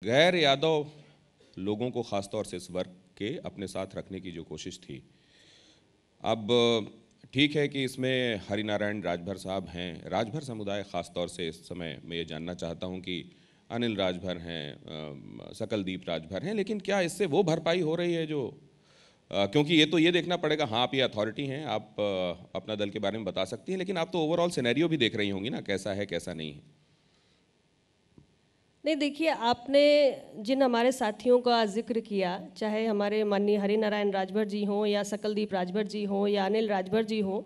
गैर यादव लोगों को ख़ासतौर से इस वर्ग के अपने साथ रखने की जो कोशिश थी, अब ठीक है कि इसमें हरिनारायण राजभर साहब हैं। राजभर समुदाय ख़ास तौर से इस समय मैं ये जानना चाहता हूं कि अनिल राजभर हैं, सकलदीप राजभर हैं, लेकिन क्या इससे वो भरपाई हो रही है जो क्योंकि ये देखना पड़ेगा। हाँ, आप ये अथॉरिटी हैं, आप अपना दल के बारे में बता सकती हैं, लेकिन आप तो ओवरऑल सिनेरियो भी देख रही होंगी ना, कैसा है कैसा नहीं है। नहीं, देखिए, आपने जिन हमारे साथियों का जिक्र किया, चाहे हमारे माननीय हरिनारायण राजभर जी हों या सकलदीप राजभर जी हों या अनिल राजभर जी हों,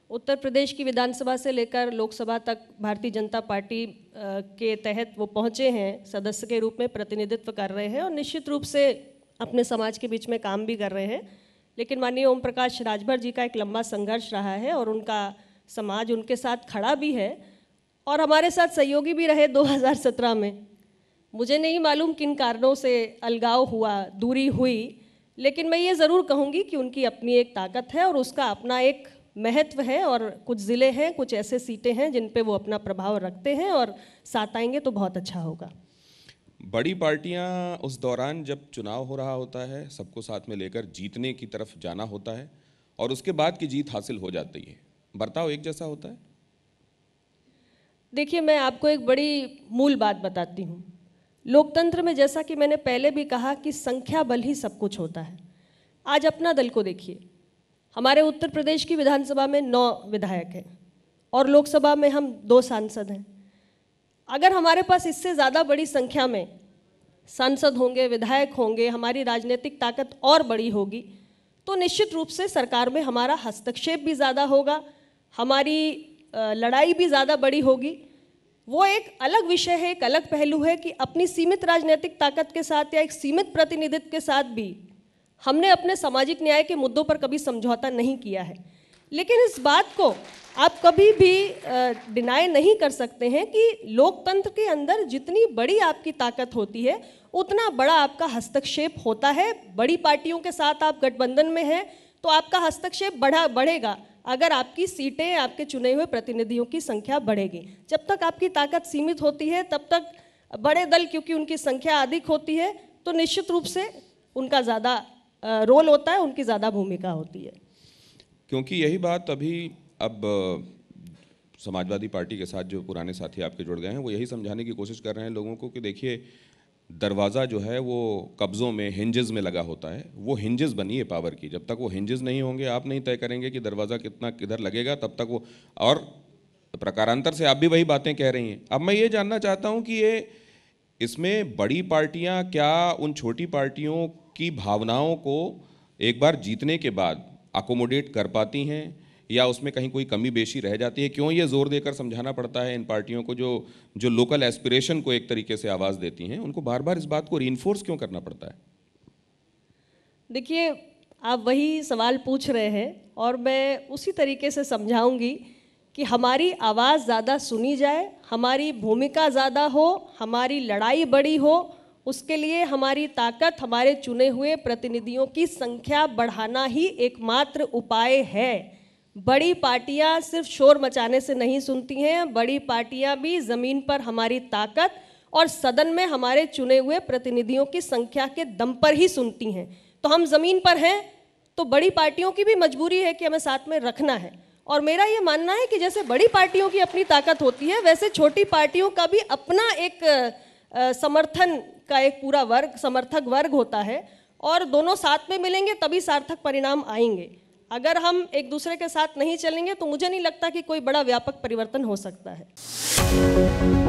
उत्तर प्रदेश की विधानसभा से लेकर लोकसभा तक भारतीय जनता पार्टी के तहत वो पहुँचे हैं, सदस्य के रूप में प्रतिनिधित्व कर रहे हैं और निश्चित रूप से अपने समाज के बीच में काम भी कर रहे हैं। लेकिन माननीय ओम प्रकाश राजभर जी का एक लंबा संघर्ष रहा है और उनका समाज उनके साथ खड़ा भी है और हमारे साथ सहयोगी भी रहे 2017 में। मुझे नहीं मालूम किन कारणों से अलगाव हुआ, दूरी हुई, लेकिन मैं ये ज़रूर कहूँगी कि उनकी अपनी एक ताकत है और उसका अपना एक महत्व है और कुछ ज़िले हैं, कुछ ऐसे सीटें हैं जिन पे वो अपना प्रभाव रखते हैं और साथ आएंगे तो बहुत अच्छा होगा। बड़ी पार्टियां उस दौरान जब चुनाव हो रहा होता है, सबको साथ में लेकर जीतने की तरफ जाना होता है और उसके बाद की जीत हासिल हो जाती है, बर्ताव एक जैसा होता है? देखिए, मैं आपको एक बड़ी मूल बात बताती हूँ। लोकतंत्र में, जैसा कि मैंने पहले भी कहा, कि संख्या बल ही सब कुछ होता है। आज अपना दल को देखिए, हमारे उत्तर प्रदेश की विधानसभा में 9 विधायक हैं और लोकसभा में हम 2 सांसद हैं। अगर हमारे पास इससे ज़्यादा बड़ी संख्या में सांसद होंगे, विधायक होंगे, हमारी राजनीतिक ताकत और बड़ी होगी, तो निश्चित रूप से सरकार में हमारा हस्तक्षेप भी ज़्यादा होगा, हमारी लड़ाई भी ज़्यादा बड़ी होगी। वो एक अलग विषय है, एक अलग पहलू है कि अपनी सीमित राजनीतिक ताकत के साथ या एक सीमित प्रतिनिधित्व के साथ भी हमने अपने सामाजिक न्याय के मुद्दों पर कभी समझौता नहीं किया है। लेकिन इस बात को आप कभी भी डिनाई नहीं कर सकते हैं कि लोकतंत्र के अंदर जितनी बड़ी आपकी ताकत होती है, उतना बड़ा आपका हस्तक्षेप होता है। बड़ी पार्टियों के साथ आप गठबंधन में हैं तो आपका हस्तक्षेप बढ़ेगा अगर आपकी सीटें, आपके चुने हुए प्रतिनिधियों की संख्या बढ़ेगी। जब तक आपकी ताकत सीमित होती है, तब तक बड़े दल, क्योंकि उनकी संख्या अधिक होती है, तो निश्चित रूप से उनका ज़्यादा रोल होता है, उनकी ज़्यादा भूमिका होती है। क्योंकि यही बात अभी अब समाजवादी पार्टी के साथ जो पुराने साथी आपके जुड़ गए हैं, वो यही समझाने की कोशिश कर रहे हैं लोगों को कि देखिए, दरवाज़ा जो है वो कब्ज़ों में, हिंजेस में लगा होता है। वो हिंजेस बनी है पावर की, जब तक वो हिंजेस नहीं होंगे, आप नहीं तय करेंगे कि दरवाज़ा किधर लगेगा, तब तक वो, और प्रकारांतर से आप भी वही बातें कह रही हैं। अब मैं ये जानना चाहता हूँ कि ये इसमें बड़ी पार्टियाँ क्या उन छोटी पार्टियों की भावनाओं को एक बार जीतने के बाद अकोमोडेट कर पाती हैं या उसमें कहीं कोई कमी बेशी रह जाती है? क्यों ये जोर देकर समझाना पड़ता है इन पार्टियों को जो लोकल एस्पिरेशन को एक तरीके से आवाज़ देती हैं, उनको बार बार इस बात को रीइंफोर्स क्यों करना पड़ता है? देखिए, आप वही सवाल पूछ रहे हैं और मैं उसी तरीके से समझाऊंगी कि हमारी आवाज़ ज़्यादा सुनी जाए, हमारी भूमिका ज़्यादा हो, हमारी लड़ाई बड़ी हो, उसके लिए हमारी ताकत, हमारे चुने हुए प्रतिनिधियों की संख्या बढ़ाना ही एकमात्र उपाय है। बड़ी पार्टियां सिर्फ शोर मचाने से नहीं सुनती हैं, बड़ी पार्टियां भी ज़मीन पर हमारी ताकत और सदन में हमारे चुने हुए प्रतिनिधियों की संख्या के दम पर ही सुनती हैं। तो हम ज़मीन पर हैं तो बड़ी पार्टियों की भी मजबूरी है कि हमें साथ में रखना है। और मेरा ये मानना है कि जैसे बड़ी पार्टियों की अपनी ताकत होती है, वैसे छोटी पार्टियों का भी अपना एक समर्थन का एक पूरा वर्ग, समर्थक वर्ग होता है और दोनों साथ में मिलेंगे तभी सार्थक परिणाम आएंगे। अगर हम एक दूसरे के साथ नहीं चलेंगे तो मुझे नहीं लगता कि कोई बड़ा व्यापक परिवर्तन हो सकता है।